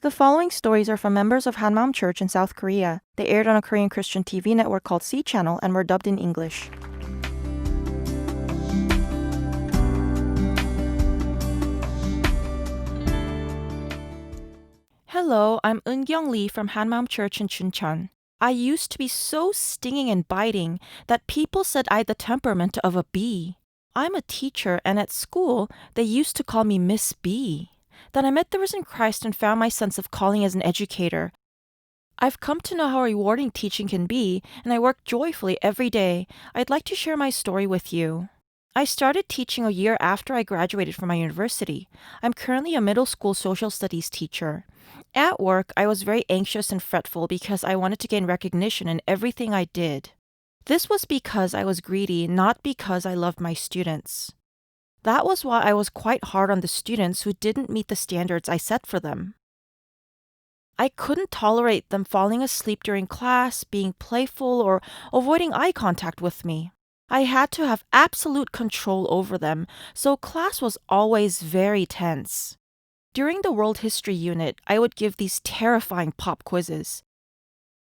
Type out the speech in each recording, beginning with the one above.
The following stories are from members of Hanmaum Church in South Korea. They aired on a Korean Christian TV network called C Channel and were dubbed in English. Hello, I'm Eun-Gyoung Lee from Hanmaum Church in Chuncheon. I used to be so stinging and biting that people said I had the temperament of a bee. I'm a teacher, and at school, they used to call me Miss B. Then I met the risen Christ and found my sense of calling as an educator. I've come to know how rewarding teaching can be, and I work joyfully every day. I'd like to share my story with you. I started teaching a year after I graduated from my university. I'm currently a middle school social studies teacher. At work, I was very anxious and fretful because I wanted to gain recognition in everything I did. This was because I was greedy, not because I loved my students. That was why I was quite hard on the students who didn't meet the standards I set for them. I couldn't tolerate them falling asleep during class, being playful, or avoiding eye contact with me. I had to have absolute control over them, so class was always very tense. During the World History unit, I would give these terrifying pop quizzes.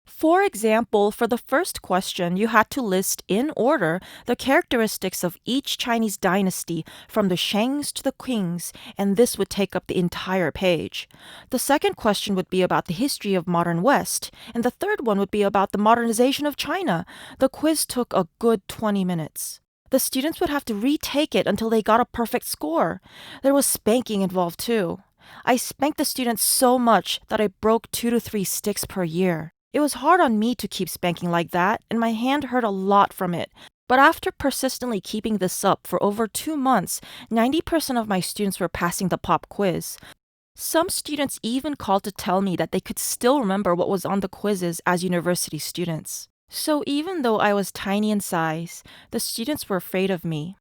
For example, for the first question, you had to list in order the characteristics of each Chinese dynasty from the Shangs to the Qings, and this would take up the entire page. The second question would be about the history of modern West, and the third one would be about the modernization of China. The quiz took a good 20 minutes. The students would have to retake it until they got a perfect score. There was spanking involved too. I spanked the students so much that I broke 2 to 3 sticks per year. It was hard on me to keep spanking like that, and my hand hurt a lot from it. But after persistently keeping this up for over 2 months, 90% of my students were passing the pop quiz. Some students even called to tell me that they could still remember what was on the quizzes as university students. So even though I was tiny in size, the students were afraid of me.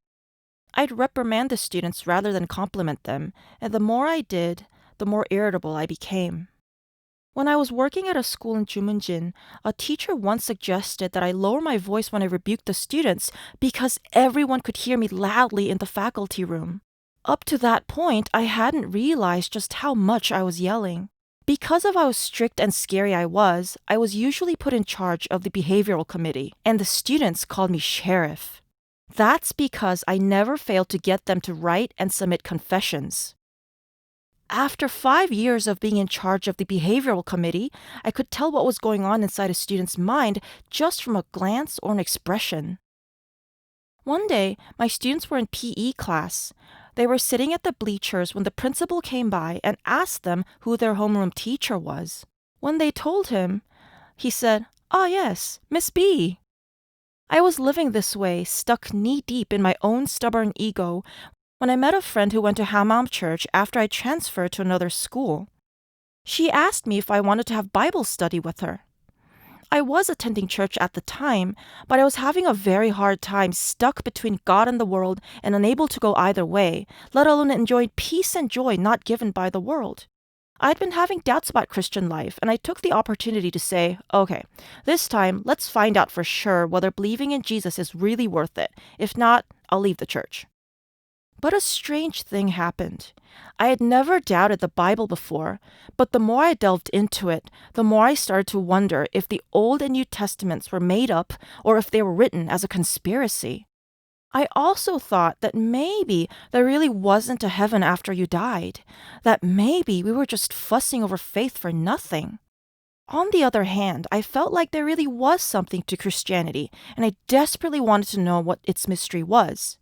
I'd reprimand the students rather than compliment them, and the more I did, the more irritable I became. When I was working at a school in Jumunjin, a teacher once suggested that I lower my voice when I rebuked the students because everyone could hear me loudly in the faculty room. Up to that point, I hadn't realized just how much I was yelling. Because of how strict and scary I was usually put in charge of the behavioral committee, and the students called me sheriff. That's because I never failed to get them to write and submit confessions. After 5 years of being in charge of the behavioral committee, I could tell what was going on inside a student's mind just from a glance or an expression. One day, my students were in PE class. They were sitting at the bleachers when the principal came by and asked them who their homeroom teacher was. When they told him, he said, "Ah, yes, Miss B." I was living this way, stuck knee-deep in my own stubborn ego, when I met a friend who went to Hanmaum Church after I transferred to another school. She asked me if I wanted to have Bible study with her. I was attending church at the time, but I was having a very hard time stuck between God and the world and unable to go either way, let alone enjoy peace and joy not given by the world. I'd been having doubts about Christian life, and I took the opportunity to say, okay, this time let's find out for sure whether believing in Jesus is really worth it. If not, I'll leave the church. But a strange thing happened. I had never doubted the Bible before, but the more I delved into it, the more I started to wonder if the Old and New Testaments were made up or if they were written as a conspiracy. I also thought that maybe there really wasn't a heaven after you died, that maybe we were just fussing over faith for nothing. On the other hand, I felt like there really was something to Christianity, and I desperately wanted to know what its mystery was.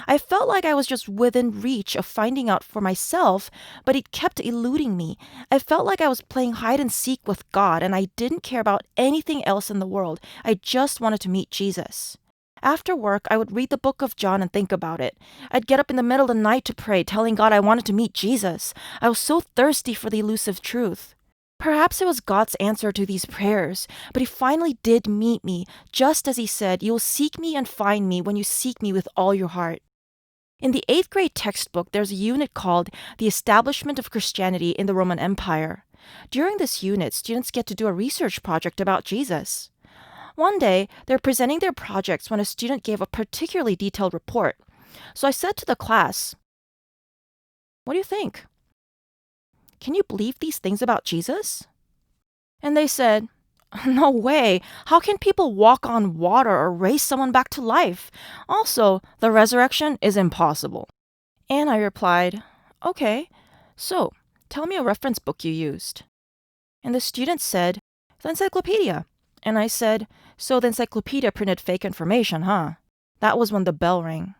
I felt like I was just within reach of finding out for myself, but it kept eluding me. I felt like I was playing hide and seek with God, and I didn't care about anything else in the world. I just wanted to meet Jesus. After work, I would read the book of John and think about it. I'd get up in the middle of the night to pray, telling God I wanted to meet Jesus. I was so thirsty for the elusive truth. Perhaps it was God's answer to these prayers, but he finally did meet me, just as he said, "You will seek me and find me when you seek me with all your heart." In the 8th grade textbook, there's a unit called The Establishment of Christianity in the Roman Empire. During this unit, students get to do a research project about Jesus. One day, they're presenting their projects when a student gave a particularly detailed report. So I said to the class, "What do you think?" can you believe these things about Jesus? And they said, no way. How can people walk on water or raise someone back to life? Also, the resurrection is impossible. And I replied, okay, so tell me a reference book you used. And the student said, the encyclopedia. And I said, so the encyclopedia printed fake information, huh? That was when the bell rang.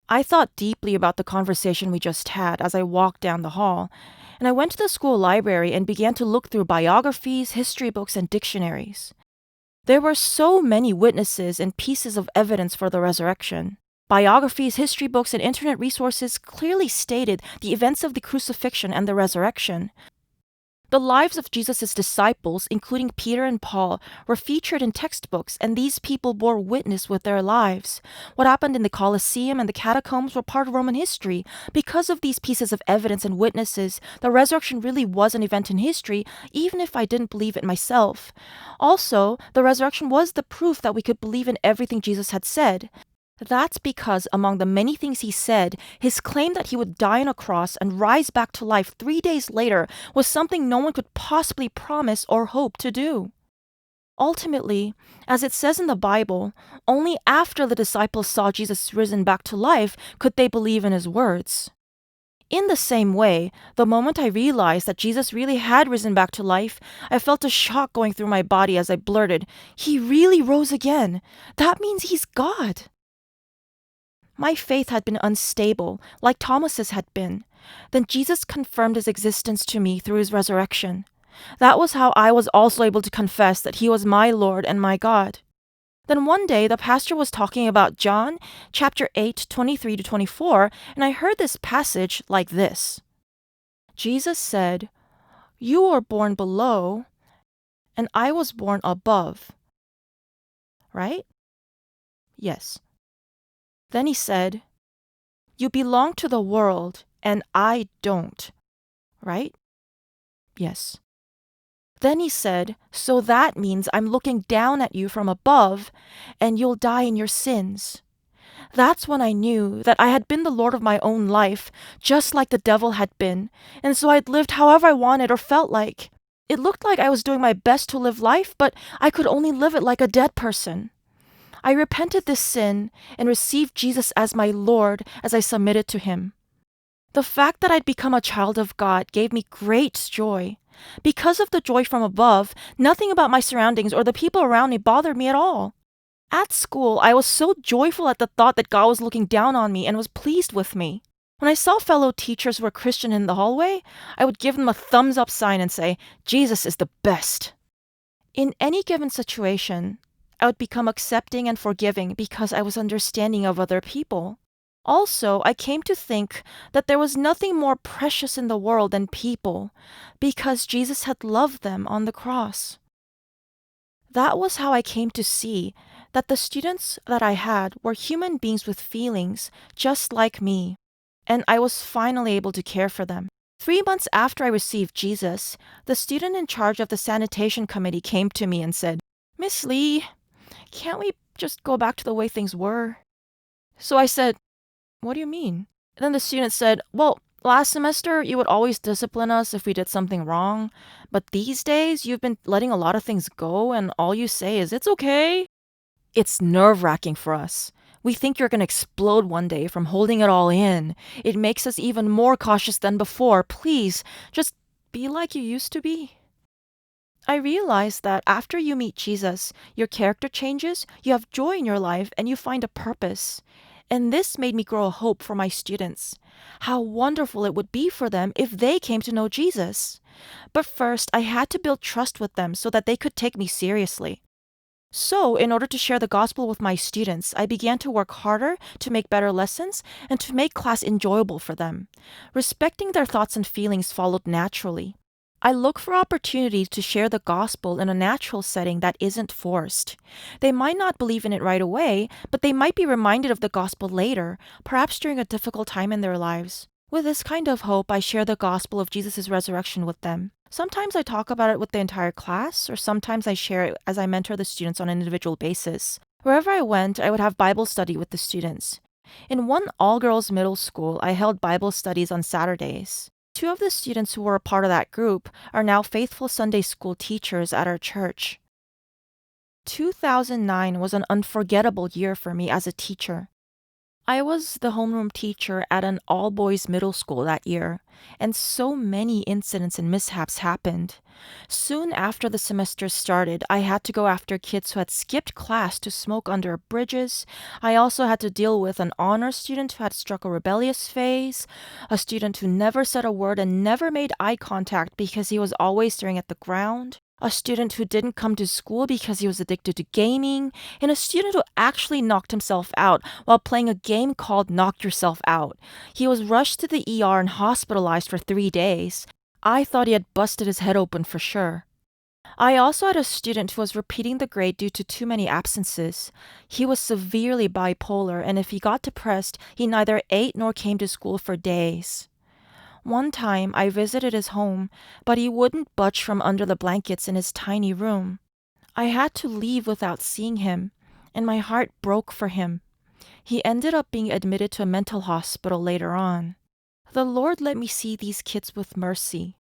I thought deeply about the conversation we just had as I walked down the hall, and I went to the school library and began to look through biographies, history books, and dictionaries. There were so many witnesses and pieces of evidence for the resurrection. Biographies, history books, and internet resources clearly stated the events of the crucifixion and the resurrection. The lives of Jesus' disciples, including Peter and Paul, were featured in textbooks, and these people bore witness with their lives. What happened in the Colosseum and the catacombs were part of Roman history. Because of these pieces of evidence and witnesses, the resurrection really was an event in history, even if I didn't believe it myself. Also, the resurrection was the proof that we could believe in everything Jesus had said. That's because among the many things he said, his claim that he would die on a cross and rise back to life 3 days later was something no one could possibly promise or hope to do. Ultimately, as it says in the Bible, only after the disciples saw Jesus risen back to life could they believe in his words. In the same way, the moment I realized that Jesus really had risen back to life, I felt a shock going through my body as I blurted, "He really rose again! That means he's God!" My faith had been unstable, like Thomas's had been. Then Jesus confirmed his existence to me through his resurrection. That was how I was also able to confess that he was my Lord and my God. Then one day, the pastor was talking about John chapter 8, 23 to 24, and I heard this passage like this. Jesus said, "You were born below, and I was born above." Right? Yes. Then he said, "You belong to the world, and I don't." Right? Yes. Then he said, "So that means I'm looking down at you from above, and you'll die in your sins." That's when I knew that I had been the Lord of my own life, just like the devil had been, and so I'd lived however I wanted or felt like. It looked like I was doing my best to live life, but I could only live it like a dead person. I repented this sin and received Jesus as my Lord as I submitted to him. The fact that I'd become a child of God gave me great joy. Because of the joy from above, nothing about my surroundings or the people around me bothered me at all. At school, I was so joyful at the thought that God was looking down on me and was pleased with me. When I saw fellow teachers who were Christian in the hallway, I would give them a thumbs up sign and say, "Jesus is the best." In any given situation, I would become accepting and forgiving because I was understanding of other people. Also, I came to think that there was nothing more precious in the world than people, because Jesus had loved them on the cross. That was how I came to see that the students that I had were human beings with feelings, just like me, and I was finally able to care for them. 3 months after I received Jesus, the student in charge of the sanitation committee came to me and said, "Miss Lee, can't we just go back to the way things were?" So I said, "What do you mean?" And then the student said, "Well, last semester you would always discipline us if we did something wrong, but these days you've been letting a lot of things go and all you say is, 'It's okay.' It's nerve-wracking for us. We think you're going to explode one day from holding it all in. It makes us even more cautious than before. Please, just be like you used to be." I realized that after you meet Jesus, your character changes, you have joy in your life, and you find a purpose. And this made me grow a hope for my students. How wonderful it would be for them if they came to know Jesus. But first, I had to build trust with them so that they could take me seriously. So, in order to share the gospel with my students, I began to work harder to make better lessons and to make class enjoyable for them. Respecting their thoughts and feelings followed naturally. I look for opportunities to share the gospel in a natural setting that isn't forced. They might not believe in it right away, but they might be reminded of the gospel later, perhaps during a difficult time in their lives. With this kind of hope, I share the gospel of Jesus' resurrection with them. Sometimes I talk about it with the entire class, or sometimes I share it as I mentor the students on an individual basis. Wherever I went, I would have Bible study with the students. In one all-girls middle school, I held Bible studies on Saturdays. Two of the students who were a part of that group are now faithful Sunday school teachers at our church. 2009 was an unforgettable year for me as a teacher. I was the homeroom teacher at an all boys middle school that year, and so many incidents and mishaps happened. Soon after the semester started, I had to go after kids who had skipped class to smoke under bridges. I also had to deal with an honor student who had struck a rebellious phase, a student who never said a word and never made eye contact because he was always staring at the ground, a student who didn't come to school because he was addicted to gaming, and a student who actually knocked himself out while playing a game called Knock Yourself Out. He was rushed to the ER and hospitalized for 3 days. I thought he had busted his head open for sure. I also had a student who was repeating the grade due to too many absences. He was severely bipolar, and if he got depressed, he neither ate nor came to school for days. One time, I visited his home, but he wouldn't budge from under the blankets in his tiny room. I had to leave without seeing him, and my heart broke for him. He ended up being admitted to a mental hospital later on. The Lord let me see these kids with mercy.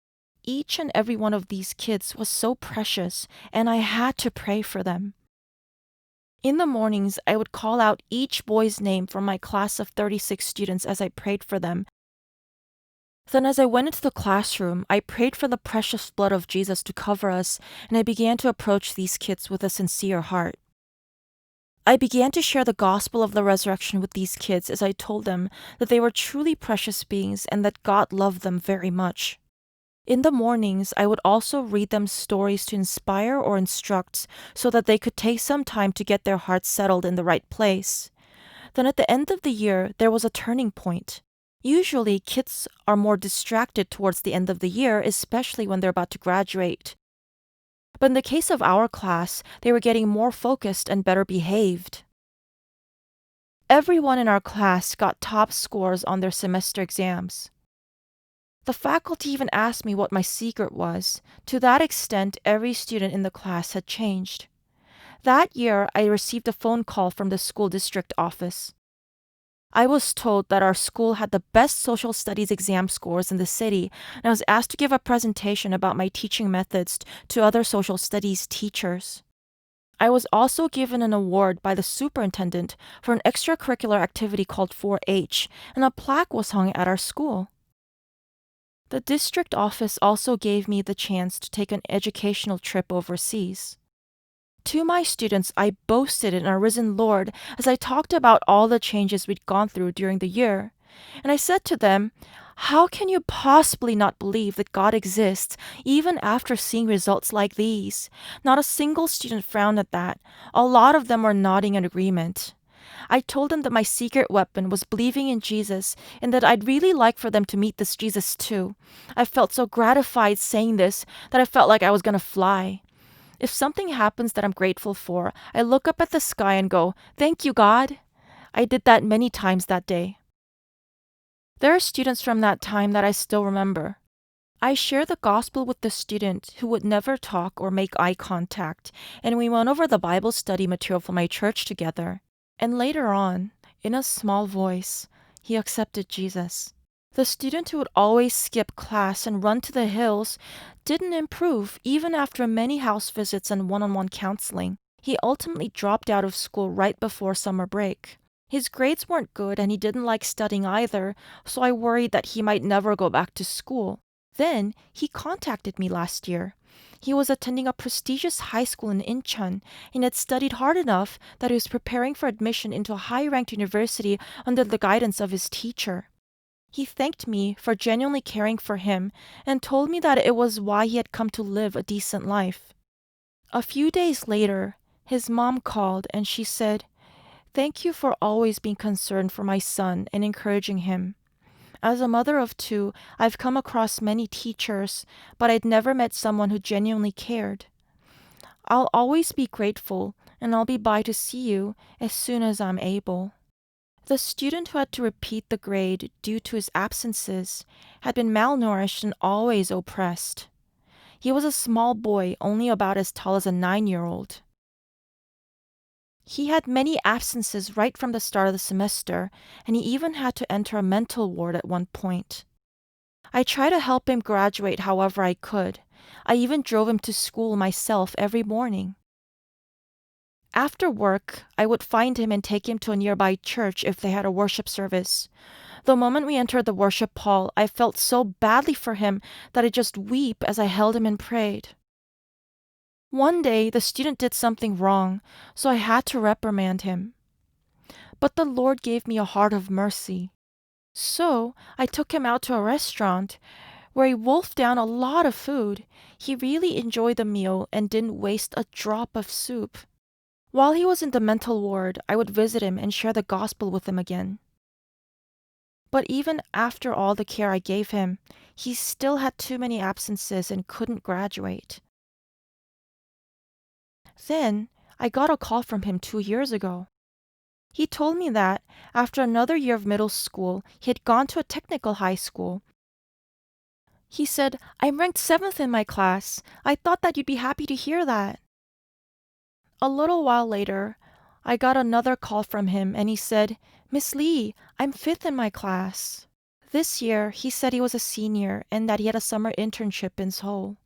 Each and every one of these kids was so precious, and I had to pray for them. In the mornings, I would call out each boy's name from my class of 36 students as I prayed for them. Then, as I went into the classroom, I prayed for the precious blood of Jesus to cover us, and I began to approach these kids with a sincere heart. I began to share the gospel of the resurrection with these kids as I told them that they were truly precious beings and that God loved them very much. In the mornings, I would also read them stories to inspire or instruct so that they could take some time to get their hearts settled in the right place. Then at the end of the year, there was a turning point. Usually, kids are more distracted towards the end of the year, especially when they're about to graduate. But in the case of our class, they were getting more focused and better behaved. Everyone in our class got top scores on their semester exams. The faculty even asked me what my secret was. To that extent, every student in the class had changed. That year, I received a phone call from the school district office. I was told that our school had the best social studies exam scores in the city, and I was asked to give a presentation about my teaching methods to other social studies teachers. I was also given an award by the superintendent for an extracurricular activity called 4-H, and a plaque was hung at our school. The district office also gave me the chance to take an educational trip overseas. To my students, I boasted in our risen Lord as I talked about all the changes we'd gone through during the year. And I said to them, "How can you possibly not believe that God exists even after seeing results like these?" Not a single student frowned at that. A lot of them were nodding in agreement. I told them that my secret weapon was believing in Jesus and that I'd really like for them to meet this Jesus too. I felt so gratified saying this that I felt like I was going to fly. If something happens that I'm grateful for, I look up at the sky and go, "Thank you, God." I did that many times that day. There are students from that time that I still remember. I shared the gospel with the student who would never talk or make eye contact, and we went over the Bible study material for my church together. And later on, in a small voice, he accepted Jesus. The student who would always skip class and run to the hills didn't improve even after many house visits and one-on-one counseling. He ultimately dropped out of school right before summer break. His grades weren't good and he didn't like studying either, so I worried that he might never go back to school. Then he contacted me last year. He was attending a prestigious high school in Incheon and had studied hard enough that he was preparing for admission into a high-ranked university under the guidance of his teacher. He thanked me for genuinely caring for him and told me that it was why he had come to live a decent life. A few days later, his mom called and she said, "Thank you for always being concerned for my son and encouraging him. As a mother of 2, I've come across many teachers, but I'd never met someone who genuinely cared. I'll always be grateful, and I'll be by to see you as soon as I'm able." The student who had to repeat the grade due to his absences had been malnourished and always oppressed. He was a small boy, only about as tall as a 9-year-old. He had many absences right from the start of the semester, and he even had to enter a mental ward at one point. I tried to help him graduate however I could. I even drove him to school myself every morning. After work, I would find him and take him to a nearby church if they had a worship service. The moment we entered the worship hall, I felt so badly for him that I just weep as I held him and prayed. One day, the student did something wrong, so I had to reprimand him. But the Lord gave me a heart of mercy. So I took him out to a restaurant where he wolfed down a lot of food. He really enjoyed the meal and didn't waste a drop of soup. While he was in the mental ward, I would visit him and share the gospel with him again. But even after all the care I gave him, he still had too many absences and couldn't graduate. Then I got a call from him 2 years ago. He told me that after another year of middle school, he had gone to a technical high school. He said, "I'm ranked 7th in my class. I thought that you'd be happy to hear that." A little while later, I got another call from him and he said, "Miss Lee, I'm 5th in my class." This year, he said he was a senior and that he had a summer internship in Seoul.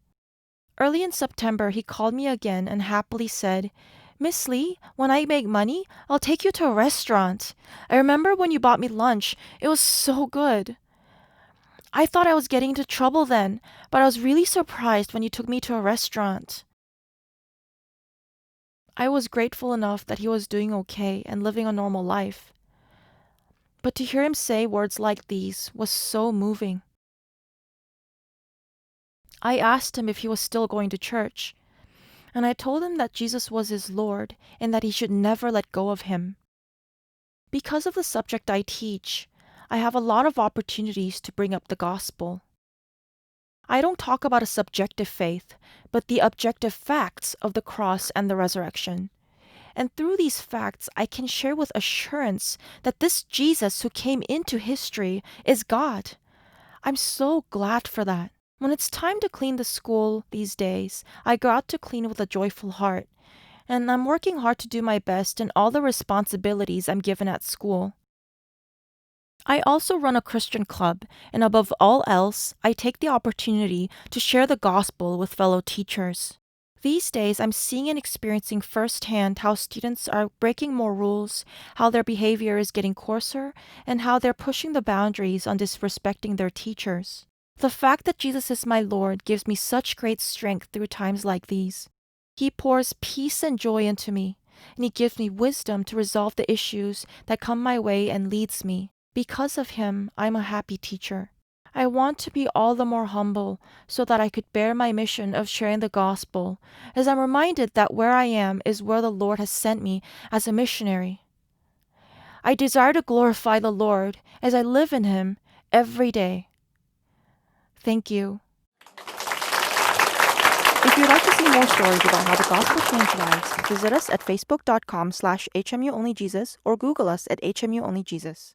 Early in September, he called me again and happily said, "Miss Lee, when I make money, I'll take you to a restaurant. I remember when you bought me lunch. It was so good. I thought I was getting into trouble then, but I was really surprised when you took me to a restaurant." I was grateful enough that he was doing okay and living a normal life. But to hear him say words like these was so moving. I asked him if he was still going to church, and I told him that Jesus was his Lord and that he should never let go of him. Because of the subject I teach, I have a lot of opportunities to bring up the gospel. I don't talk about a subjective faith, but the objective facts of the cross and the resurrection. And through these facts, I can share with assurance that this Jesus who came into history is God. I'm so glad for that. When it's time to clean the school these days, I go out to clean with a joyful heart, and I'm working hard to do my best in all the responsibilities I'm given at school. I also run a Christian club, and above all else, I take the opportunity to share the gospel with fellow teachers. These days, I'm seeing and experiencing firsthand how students are breaking more rules, how their behavior is getting coarser, and how they're pushing the boundaries on disrespecting their teachers. The fact that Jesus is my Lord gives me such great strength through times like these. He pours peace and joy into me, and He gives me wisdom to resolve the issues that come my way and leads me. Because of Him, I'm a happy teacher. I want to be all the more humble so that I could bear my mission of sharing the gospel, as I'm reminded that where I am is where the Lord has sent me as a missionary. I desire to glorify the Lord as I live in Him every day. Thank you. If you'd like to see more stories about how the gospel changed lives, visit us at facebook.com/HMUOnlyJesus or Google us at HMUOnlyJesus.